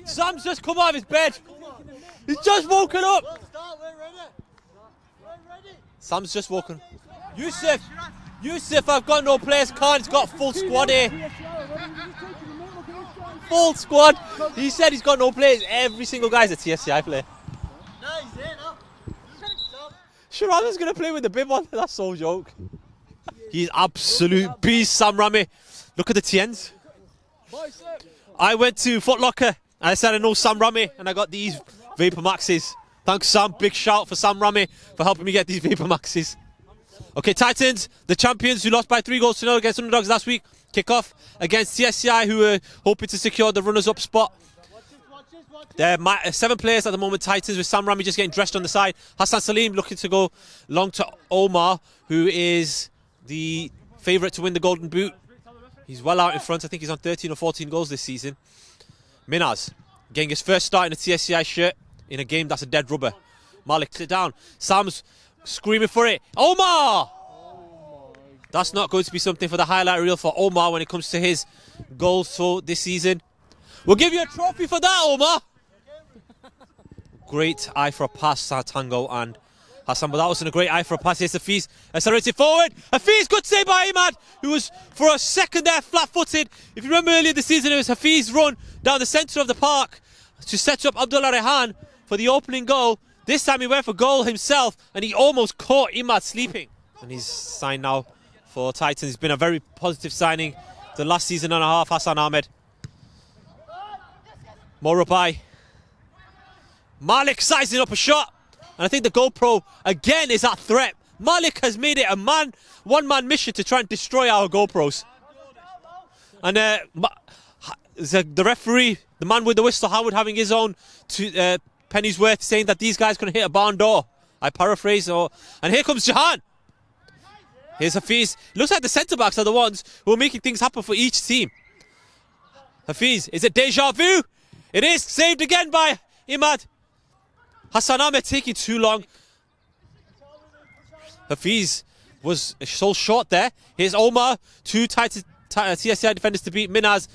Sam's just come out of his bed. He's just woken up. Sam's just woken. Yusuf, I've got no place. Khan's got full squad here. Full squad. He said he's got no place. Every single guy's a TSCI player. No, he's there now. Sharon's going to play with the bib on. That's so joke. He's absolute beast, Sam Rami. Look at the TNs. I went to Foot Locker. I said I know Sam Rami, and I got these Vapor Maxes. Thanks, Sam. Big shout for Sam Rami for helping me get these Vapor Maxes. Okay, Titans, the champions who lost by 3-0 against Underdogs last week, kick off against TSCI, who are hoping to secure the runners-up spot. There are 7 players at the moment, Titans, with Sam Rami just getting dressed on the side. Hassan Salim looking to go long to Omar, who is the favourite to win the Golden Boot. He's well out in front. I think he's on 13 or 14 goals this season. Minaz getting his first start in a TSCI shirt in a game that's a dead rubber. Malik, sit down. Sam's screaming for it. Omar! That's not going to be something for the highlight reel for Omar when it comes to his goals for this season. We'll give you a trophy for that, Omar. Great eye for a pass, Tango and Hassan, but that wasn't a great eye for a pass. Here's Hafiz, accelerated forward. Hafiz, good save by Imad, who was for a second there flat-footed. If you remember earlier this season, it was Hafiz's run down the centre of the park to set up Abdullah Jehaan for the opening goal. This time he went for goal himself, and he almost caught Imad sleeping. And he's signed now for Titans. He's been a very positive signing the last season and a half, Hassan Ahmed. Rubaiai. Malik sizing up a shot. And I think the GoPro, again, is that threat. Malik has made it a one-man mission to try and destroy our GoPros. And the referee, the man with the whistle, Howard, having his own penny's worth, saying that these guys can hit a barn door. I paraphrase. And here comes Jahaan. Here's Hafiz. Looks like the centre-backs are the ones who are making things happen for each team. Hafiz, is it deja vu? It is. Saved again by Imad. Hassan Ahmed taking too long. Hafiz was so short there. Here's Omar. 2 TSCI defenders to beat Minaz.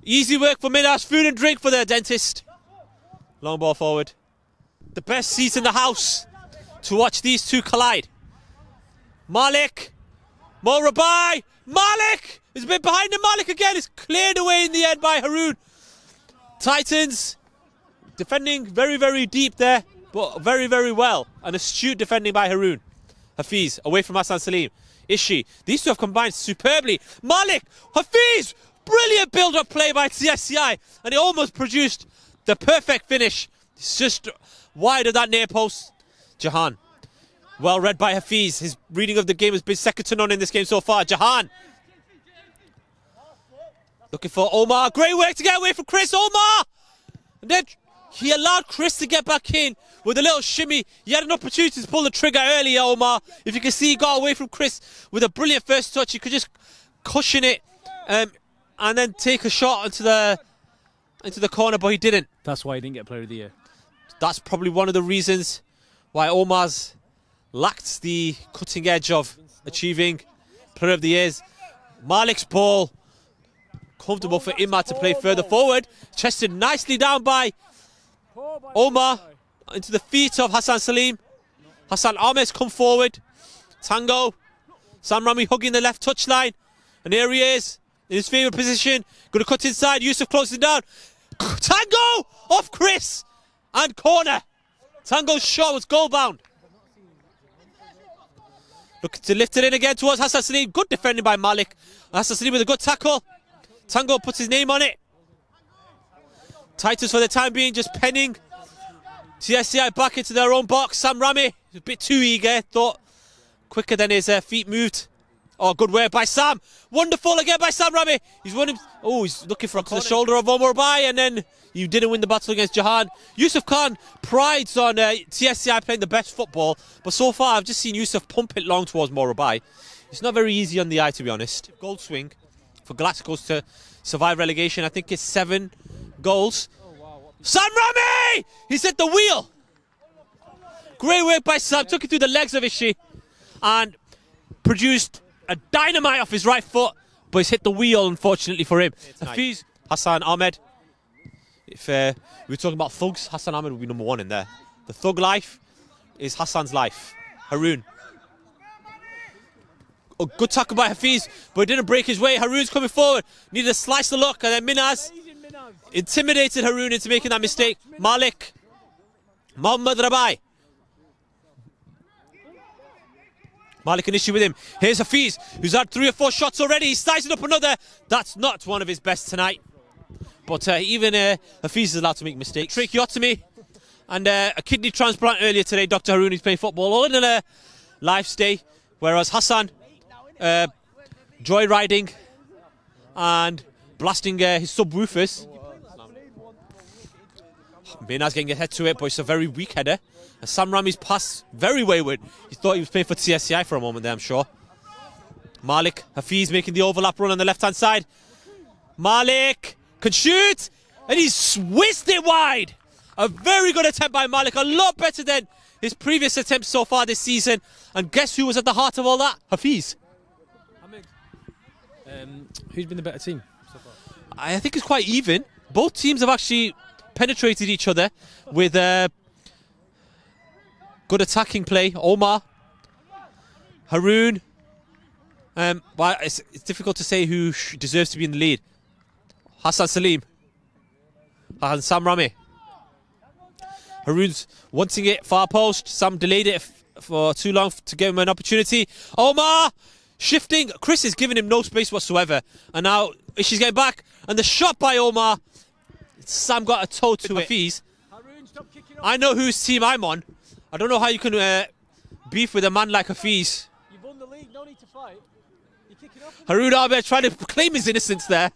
Easy work for Minaz. Food and drink for the dentist. Long ball forward. The best seat in the house to watch these two collide. Malik. Rubaiai. Malik is a bit behind him. Malik again is cleared away in the end by Haroon. Titans defending very, very deep there, but very, very well. An astute defending by Haroon. Hafiz away from Hassan Salim. Ishi. These two have combined superbly. Malik. Hafiz. Brilliant build-up play by TSCI, and it almost produced the perfect finish. It's just wide of that near post. Jehaan. Well read by Hafiz. His reading of the game has been second to none in this game so far. Jehaan. Looking for Omar. Great work to get away from Chris. Omar! And then he allowed Chris to get back in with a little shimmy. He had an opportunity to pull the trigger earlier, Omar. If you can see, he got away from Chris with a brilliant first touch. He could just cushion it and then take a shot into the corner, but he didn't. That's why he didn't get Player of the Year. That's probably one of the reasons why Omar's lacked the cutting edge of achieving Player of the Years. Malik's ball. Comfortable for Imad to play further forward. Chested nicely down by Omar into the feet of Hassan Salim. Hassan Ahmed's come forward. Tango. Sam Rami hugging the left touchline. And here he is in his favourite position. Going to cut inside. Yusuf closing down. Tango off Chris. And corner. Tango's shot was goal bound. Looking to lift it in again towards Hassan Salim. Good defending by Malik. Hassan Salim with a good tackle. Tango puts his name on it. Titans for the time being just penning. TSCI back into their own box. Sam Rami, a bit too eager. Thought quicker than his feet moved. Oh, good work by Sam. Wonderful again by Sam Rami. He's running. Oh, he's looking for the shoulder of Omar Rubaiai, and then you didn't win the battle against Jahaan. Yusuf Khan prides on TSCI playing the best football, but so far I've just seen Yusuf pump it long towards Rubaiai. It's not very easy on the eye, to be honest. Gold swing for Galacticos to survive relegation. I think it's 7 goals. Sam Rami! He's hit the wheel. Great work by Sam. Took it through the legs of Ishi and produced a dynamite off his right foot, but he's hit the wheel, unfortunately for him. Hafiz. Hassan Ahmed If we were talking about thugs, Hassan Ahmed would be number 1 in there. The thug life is Hassan's life. Haroon. A good tackle by Hafiz, but he didn't break his way. Haroon's coming forward. Needed to slice the look, and then Minaz intimidated Haroon into making that mistake. Malik. Mohammad Rubaiai. Malik an issue with him. Here's Hafiz, who's had 3 or 4 shots already. He's slicing up another. That's not one of his best tonight. But even Hafiz is allowed to make mistakes. Tracheotomy and a kidney transplant earlier today. Dr. Haroon is playing football all in a life stay. Whereas Hassan, joyriding and blasting his subwoofers. Minaz getting a head to it, but it's a very weak header. And Sam Rami's pass, very wayward. He thought he was playing for TSCI for a moment there, I'm sure. Malik, Hafiz making the overlap run on the left-hand side. Malik can shoot, and he's whizzed it wide. A very good attempt by Malik, a lot better than his previous attempts so far this season. And guess who was at the heart of all that? Hafiz. Hamid. Who's been the better team so far? I think it's quite even. Both teams have actually penetrated each other with good attacking play. Omar, Haroon. Well, it's difficult to say who deserves to be in the lead. Hassan Salim and Sam Rami. Haroon's wanting it, far post. Sam delayed it for too long to give him an opportunity. Omar shifting. Chris is giving him no space whatsoever. And now she's getting back. And the shot by Omar. Sam got a toe to it. Hafiz. I know whose team I'm on. I don't know how you can beef with a man like Hafiz. You've won the league, no need to fight. You're kicking off. Haroon Ahmed trying to claim his innocence there.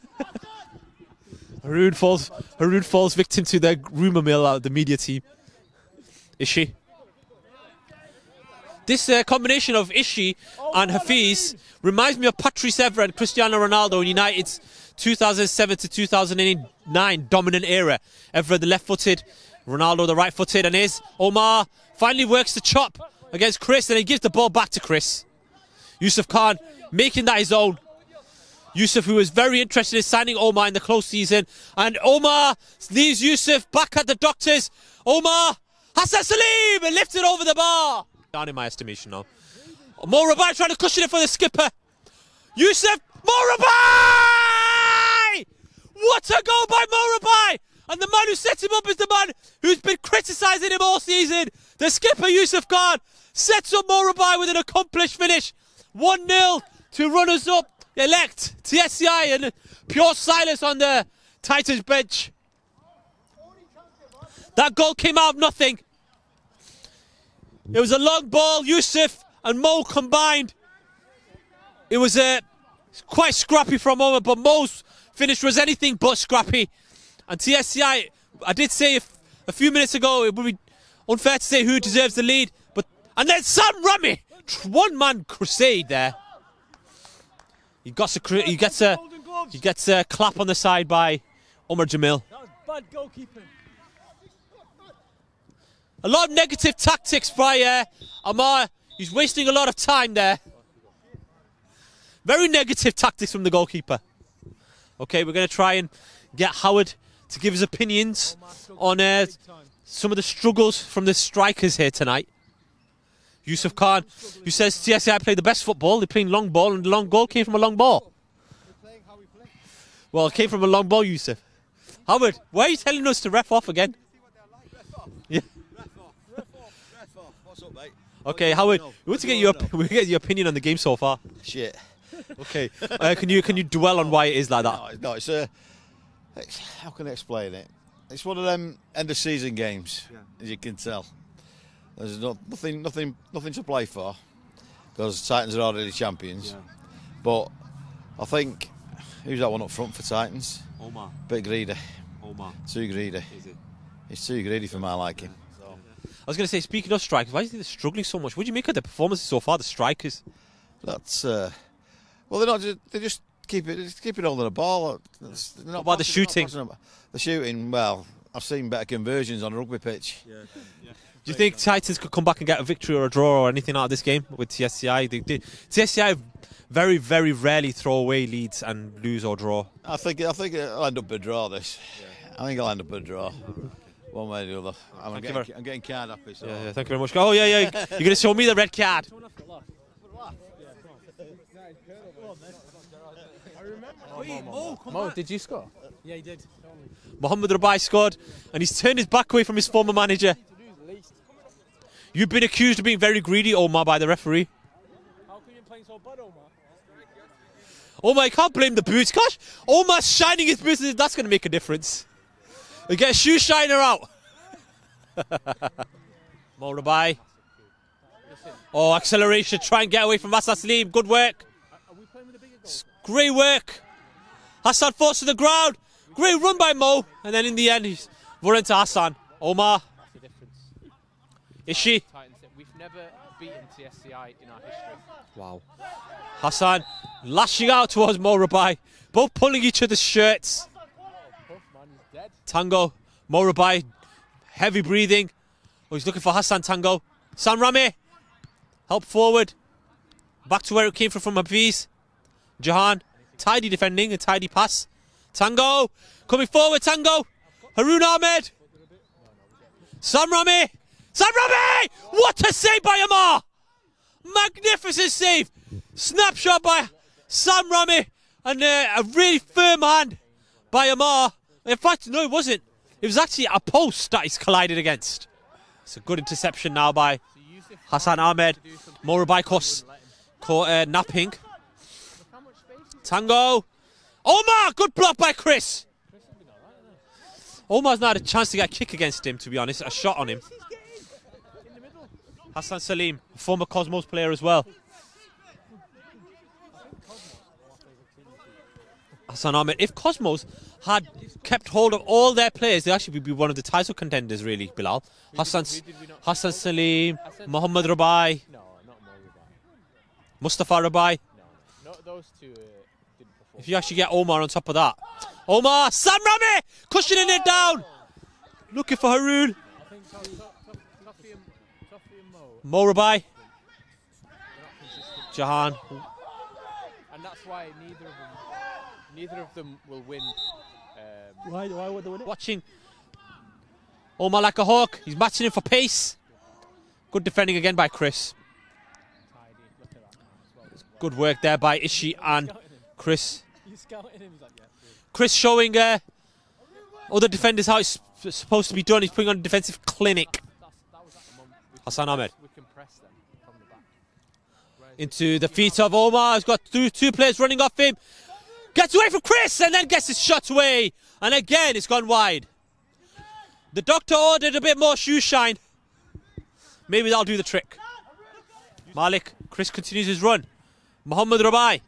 Haroon falls victim to the rumour mill out of the media team. Ishi. This combination of Ishi and Hafiz reminds me of Patrice Evra and Cristiano Ronaldo in United's 2007 to 2009 dominant era. Evra the left-footed, Ronaldo the right-footed, and here's Omar finally works the chop against Chris, and he gives the ball back to Chris. Yusuf Khan making that his own. Yusuf, who was very interested in signing Omar in the close season, and Omar leaves Yusuf back at the doctors. Omar, Hassan Salim, and lifted over the bar. Down in my estimation now. Mo Rubaiai trying to cushion it for the skipper. Yusuf, Mo Rubaiai! What a goal by Mo Rubaiai! And the man who sets him up is the man who's been criticising him all season. The skipper, Yusuf Khan, sets up Mo Rubaiai with an accomplished finish. 1-0 to runners-up elect TSCI, and pure silence on the Titans bench. That goal came out of nothing. It was a long ball. Yusuf and Mo combined. It was quite scrappy for a moment, but Mo's finish was anything but scrappy. And TSCI, I did say a few minutes ago it would be unfair to say who deserves the lead, and then Sam Rami, one-man crusade there. He gets a clap on the side by Omar Jamil. That was bad goalkeeping. A lot of negative tactics by Omar. He's wasting a lot of time there. Very negative tactics from the goalkeeper. Okay, we're going to try and get Howard to give his opinions on some of the struggles from the strikers here tonight. Yusuf Khan, who says TSCI played the best football. They're playing long ball, and the long goal came from a long ball. Well, it came from a long ball, Yusuf. Howard, why are you telling us to ref off again? Yeah. Ref off. What's up, mate? Okay, Howard, we want to get your opinion on the game so far. Shit. Okay, can you dwell on why it is like that? No, it's how can I explain it? It's one of them end of season games, as you can tell. There's nothing to play for because Titans are already champions. Yeah. But I think who's that one up front for Titans? Omar. Bit greedy. Omar. Too greedy. Is it? He's too greedy for my liking. So. I was going to say, speaking of strikers, why do you think they're struggling so much? What do you make of the performances so far, the strikers? That's well, they're not. They just keep it holding the ball. What about the shooting? The shooting. Well, I've seen better conversions on a rugby pitch. Yeah. Do you think Titans could come back and get a victory or a draw or anything out of this game with TSCI? TSCI very, very rarely throw away leads and lose or draw. I think it'll end up a draw. This. I think I'll end up a draw. One way or the other. I'm getting card happy. So. Yeah, thank you very much. Oh, yeah. You're going to show me the red card. Mo, did you score? Yeah, he did. Mohammed Rubaiai scored, and he's turned his back away from his former manager. You've been accused of being very greedy, Omar, by the referee. How come you're playing so bad, Omar? Omar, you can't blame the boots. Gosh, Omar's shining his boots. That's going to make a difference. We get a shoe shiner out. Mo Rubaiai. Oh, acceleration. Try and get away from Hassan Salim. Good work. Great work. Hassan falls to the ground. Great run by Mo. And then in the end, he's run into Hassan. Omar. Is she? We've never beaten TSCI in our history. Wow. Hassan lashing out towards Mo Rubaiai. Both pulling each other's shirts. Tango. Mo Rubaiai. Heavy breathing. Oh, he's looking for Hassan Tango. Sam Rami. Help forward. Back to where it came from Hafiz. Jahaan. Tidy defending. A tidy pass. Tango. Coming forward. Tango. Haroon Ahmed. Sam Rami. Sam Rami! What a save by Omar! Magnificent save. Snapshot by Sam Rami. And a really firm hand by Omar. In fact, no, it wasn't. It was actually a post that he's collided against. It's a good interception now by Hassan Ahmed. Mo Rubaiai caught napping. Tango. Omar! Good block by Chris. Omar's not had a chance to get a kick against him, to be honest. A shot on him. Hassan Salim, a former Cosmos player as well. Hassan Ahmed. If Cosmos had kept hold of all their players, they actually would be one of the title contenders, really, Bilal. Hassan Salim, Mohammed Rubaiai. No, not Mo Rubaiai. Mustafa Rubaiai. No, those two didn't perform. If you actually get Omar on top of that. Omar, Sam Rami, cushioning it down. Looking for Haroon. I think Toffee and Mo Rubaiai. Jahaan. And that's why neither of them will win. Why would they win it? Watching Omar like a hawk. He's matching him for pace. Good defending again by Chris. Good work there by Ishi and Chris. Chris showing other defenders how it's supposed to be done. He's putting on a defensive clinic. Hassan Ahmed. We can press them from the back. Into the feet of Omar. He's got two players running off him. Gets away from Chris and then gets his shot away. And again, it's gone wide. The doctor ordered a bit more shoe shine. Maybe that'll do the trick. Malik. Chris continues his run. Mohammed Rubaiai.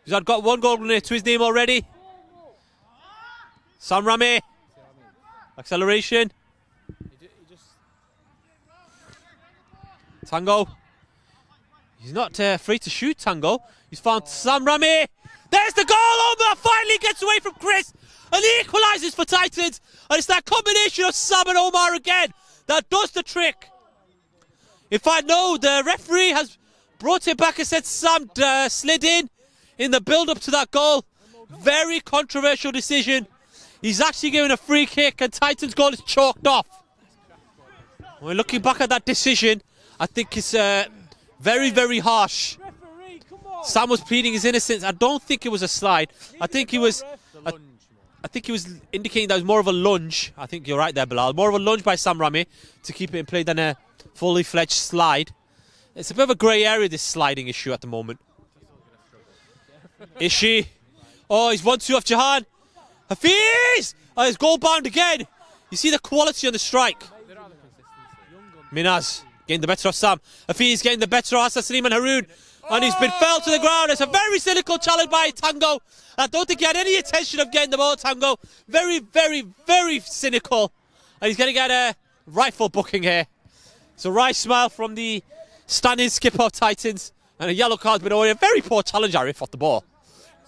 He's got one goal to his name already. Sam Rami. Acceleration. Tango. He's not free to shoot, Tango. He's found Sam Rami. There's the goal. Omar finally gets away from Chris. And he equalises for Titans. And it's that combination of Sam and Omar again that does the trick. In fact, no, the referee has brought it back and said Sam slid in the build-up to that goal. Very controversial decision. He's actually given a free kick and Titans' goal is chalked off. We're looking back at that decision. I think it's very, very harsh. Sam was pleading his innocence. I don't think it was a slide. I think he was indicating that it was more of a lunge. I think you're right there, Bilal. More of a lunge by Sam Rami to keep it in play than a fully fledged slide. It's a bit of a grey area, this sliding issue at the moment. Ishi. Oh, he's 1-2 off Jehaan. Hafiz! Oh, he's goal bound again. You see the quality on the strike. Minaz getting the better of Sam. Hafiz getting the better of Hassan Salim and Haroon. And he's been felled to the ground. It's a very cynical challenge by Tango. I don't think he had any intention of getting the ball, Tango. Very, very, very cynical. And he's going to get a rifle booking here. It's a wry smile from the standing skipper of Titans. And a yellow card's been awarded. A very poor challenge, Aarif, off the ball.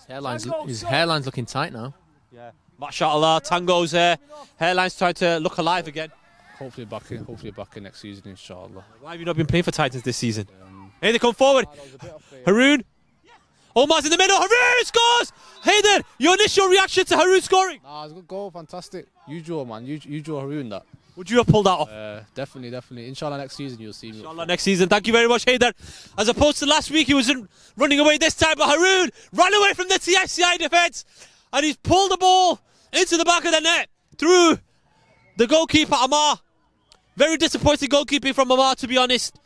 His hairline's looking tight now. Yeah. MashaAllah, Tango's hairline's trying to look alive again. Hopefully back in next season, inshallah. Why have you not been playing for Titans this season? Hey, they come forward. Haroon. Omar's in the middle. Haroon scores! Haider, your initial reaction to Haroon scoring? Nah, it's a good goal, fantastic. You draw, man. You draw Haroon that. Would you have pulled that off? Definitely. Inshallah, next season you'll see me. Inshallah, next season. Thank you very much, Haider. As opposed to last week, he wasn't running away this time, but Haroon ran away from the TSCI defence, and he's pulled the ball into the back of the net through the goalkeeper, Omar. Very disappointing goalkeeping from Omar, to be honest.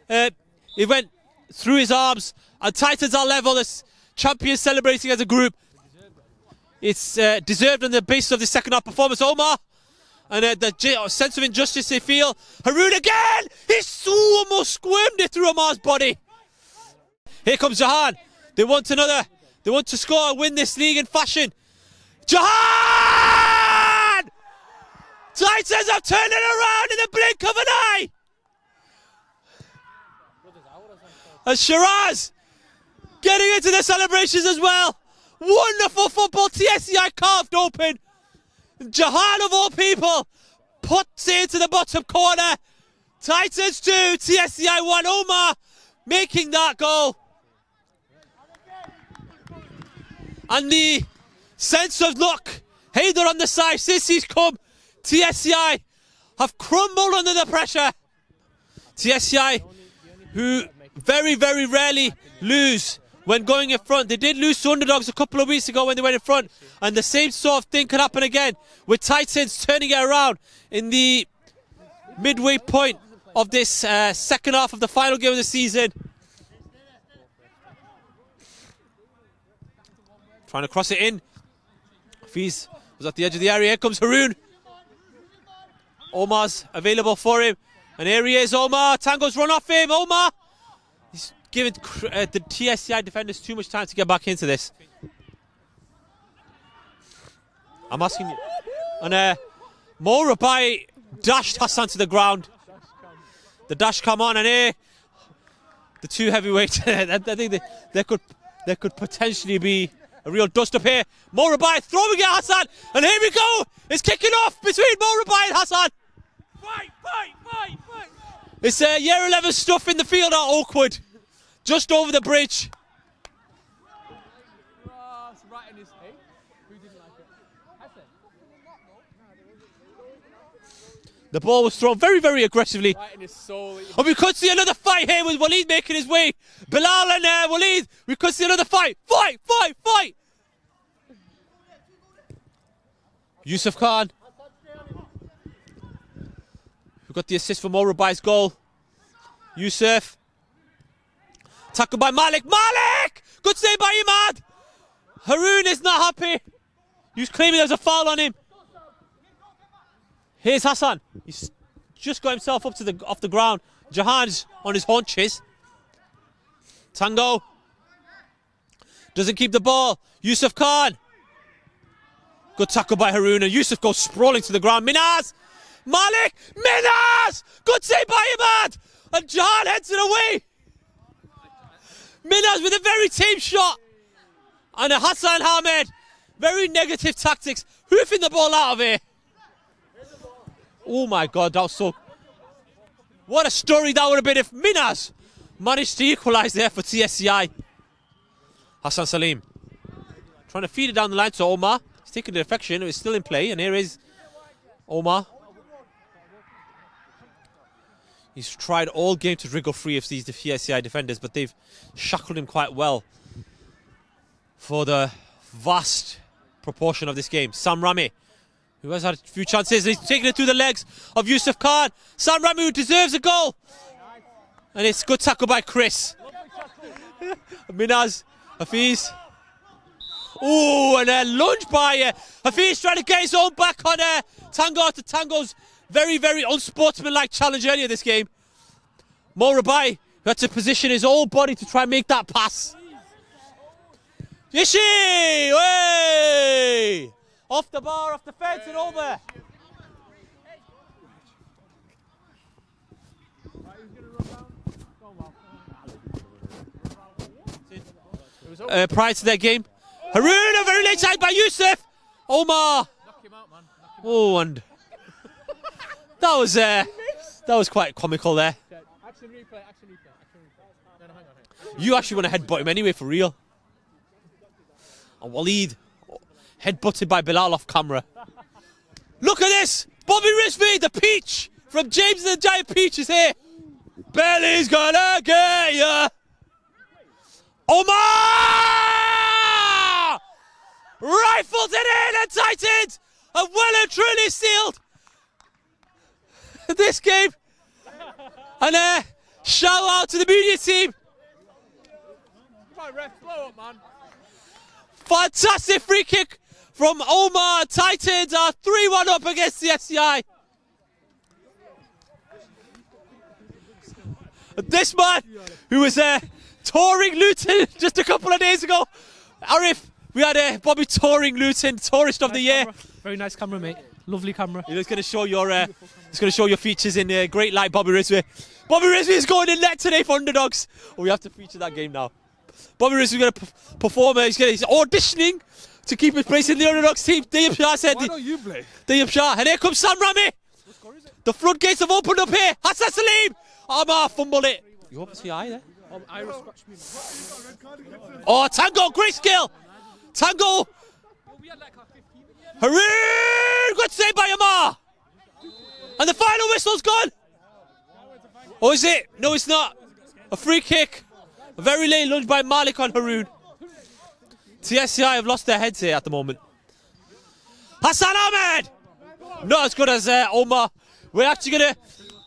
It went through his arms, and Titans are level as champions celebrating as a group. It's deserved on the basis of the second half performance. Omar, and the sense of injustice they feel. Haroon again! He's almost squirmed it through Omar's body. Here comes Jahaan. They want another. They want to score and win this league in fashion. Jahaan! Titans have turned it around in the blink of an eye. And Shiraz getting into the celebrations as well. Wonderful football. TSCI carved open. Jahaan, of all people, puts it into the bottom corner. Titans 2, TSCI 1. Omar making that goal. And the sense of luck, Haider on the side, since he's come, TSCI have crumbled under the pressure. TSCI, who very, very rarely lose when going in front. They did lose to underdogs a couple of weeks ago when they went in front, and the same sort of thing could happen again with Titans turning it around in the midway point of this second half of the final game of the season. Trying to cross it in. Hafiz was at the edge of the area. Here comes Haroon. Omar's available for him, and here he is. Omar, Tango's run off him. Omar, he's giving the TSCI defenders too much time to get back into this. I'm asking you. And Rubaiai dashed Hassan to the ground. The dash come on, and here the two heavyweights. I think there could potentially be a real dust up here. Rubaiai throwing it at Hassan, and here we go. It's kicking off between Rubaiai and Hassan. Fight. It's year 11 stuff in the field are awkward. Just over the bridge. The ball was thrown very, very aggressively. And we could see another fight here with Waleed making his way. Bilal and Waleed, we could see another fight. Fight! Yusuf Khan, who got the assist for Rubaiai's goal. Yusuf. Tackled by Malik. Good save by Imad. Haroon is not happy. He was claiming there was a foul on him. Here's Hassan. He's just got himself up to off the ground. Jahaan's on his haunches. Tango doesn't keep the ball. Yusuf Khan. Good tackle by Haroon, and Yusuf goes sprawling to the ground. Minaz! Malik! Minaz! Good save by Imad! And Jahaan heads it away. Minaz with a very tame shot. And Hassan Hamid. Very negative tactics. Hoofing the ball out of here. Oh my God, that was so... What a story that would have been if Minaz managed to equalise there for TSCI. Hassan Salim. Trying to feed it down the line to Omar. He's taking the deflection. It's still in play. And here is Omar. He's tried all game to wriggle free of these TSCI defenders, but they've shackled him quite well for the vast proportion of this game. Sam Rami, who has had a few chances. He's taking it through the legs of Yusuf Khan. Sam Rami, who deserves a goal. And it's good tackle by Chris. Minaz, Hafiz. Oh, and a lunge by Hafiz trying to get his own back on Tango after Tango's very, very unsportsmanlike challenge earlier this game. Rubaiai, who had to position his whole body to try and make that pass. Yishi! Way! Off the bar, off the fence, and over. Prior to that game, Haroon, a very late side by Yusuf. Omar. Oh, and that was quite comical there. Action replay. You actually want to headbutt him anyway, for real. And Waleed head-butted by Bilal off camera. Look at this! Bobby Risby, the peach from James and the Giant Peach is here. Belly's gonna get ya! Omar! Rifles it in and Titans have well and truly sealed this game. And shout out to the media team. Fantastic free kick from Omar. Titans are 3-1 up against TSCI. This man who was touring Luton just a couple of days ago. Aarif, we had Bobby touring Luton, tourist of the year. Camera. Very nice camera, mate. Lovely camera. It's going to show your features in great light, Bobby Risby. Bobby Risby is going in net today for underdogs. Oh, we have to feature that game now. Bobby Risby is going to perform. He's auditioning to keep his place in the underdogs team. Dayab Shah said. Why don't you play? Dayab Shah, and here comes Sam Rami. What score is it? The floodgates have opened up here. Hassan Salim. Omar fumbled it. You hope to see eye there. Irish scratch me. Oh, Tango, great skill. Tango. Haroon, good save by Omar. And the final whistle's gone. Oh, is it? No, it's not. A free kick. A very late lunge by Malik on Haroon. TSCI have lost their heads here at the moment. Hassan Ahmed. Not as good as Omar. We're actually going to...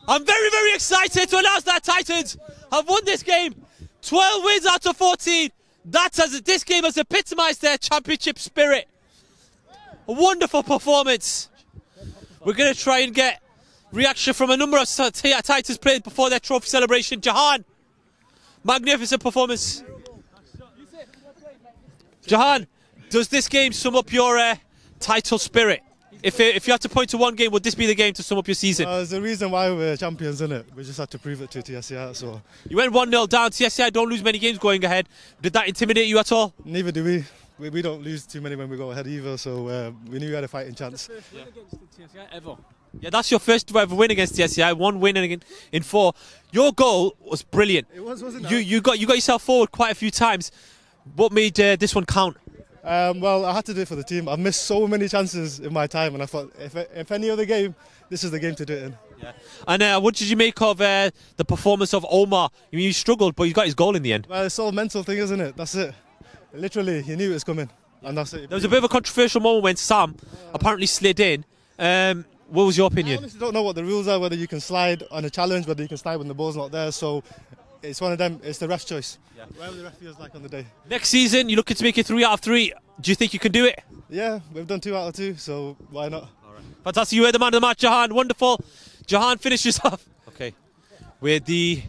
I'm very, very excited to announce that Titans have won this game. 12 wins out of 14. This game has epitomised their championship spirit. A wonderful performance. We're going to try and get reaction from a number of Titans players before their trophy celebration. Jahaan, magnificent performance. Jahaan, does this game sum up your title spirit? If you had to point to one game, would this be the game to sum up your season? There's the reason why we're champions, isn't it? We just had to prove it to TSCI. So you went 1-0 down. TSCI don't lose many games going ahead. Did that intimidate you at all? Neither do we. We don't lose too many when we go ahead either. So we knew we had a fighting chance. First win against the TSCI ever. Yeah, that's your first ever win against TSCI. 1 win in 4. Your goal was brilliant. It was, wasn't it? You got yourself forward quite a few times. What made this one count? Well, I had to do it for the team. I've missed so many chances in my time, and I thought if any other game, this is the game to do it in. Yeah. And what did you make of the performance of Omar? I mean, you struggled, but you got his goal in the end. Well, it's all a mental thing, isn't it? That's it. Literally, he knew it was coming, and that's it. There was a bit of a controversial moment when Sam apparently slid in. What was your opinion? I honestly don't know what the rules are, whether you can slide on a challenge, whether you can slide when the ball's not there. So it's one of them. It's the ref's choice. Yeah. Whatever the ref feels like on the day. Next season, you're looking to make it 3 out of 3. Do you think you can do it? Yeah, we've done 2 out of 2, so why not? All right. Fantastic. You were the man of the match, Jahaan. Wonderful. Jahaan finishes off. Okay. With the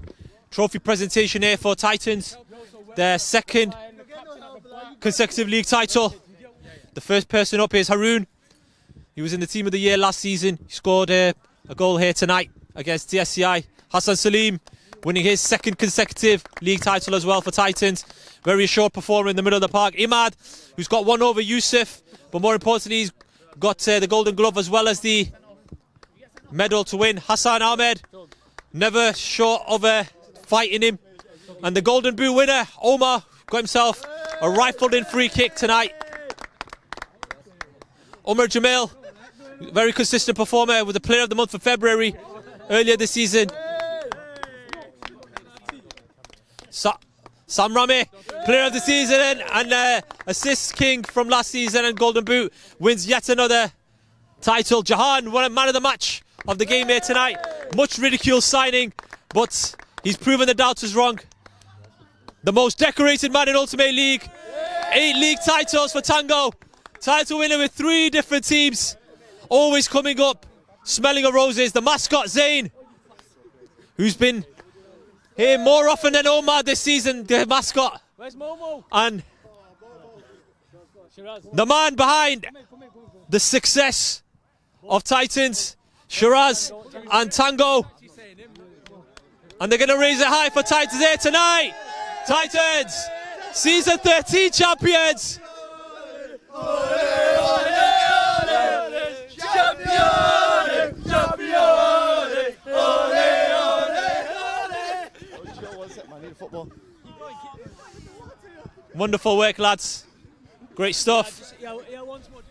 trophy presentation here for Titans. Their second consecutive league title. The first person up is Haroon. He was in the team of the year last season. He scored a goal here tonight against TSCI. Hassan Salim winning his second consecutive league title as well for Titans. Very assured performer in the middle of the park. Imad, who's got one over Yusuf, but more importantly, he's got the Golden Glove as well as the medal to win. Hassan Ahmed, never short of fighting him. And the Golden Boot winner, Omar, got himself a rifled-in free kick tonight. Omar Jamil, very consistent performer, with the Player of the Month for February earlier this season. Sam Rami, Player of the Season and Assist King from last season and Golden Boot, wins yet another title. Jahaan won man of the match of the game here tonight. Much ridiculed signing, but he's proven the doubters wrong. The most decorated man in Ultimate League. 8 league titles for Tango. Title winner with 3 different teams. Always coming up, smelling of roses. The mascot, Zayn, who's been here more often than Omar this season, the mascot. Where's Momo? And the man behind the success of Titans, Shiraz and Tango. And they're going to raise it high for Titans here tonight. Titans, season 13 champions. Wonderful work, lads. Great stuff. Yeah, once more.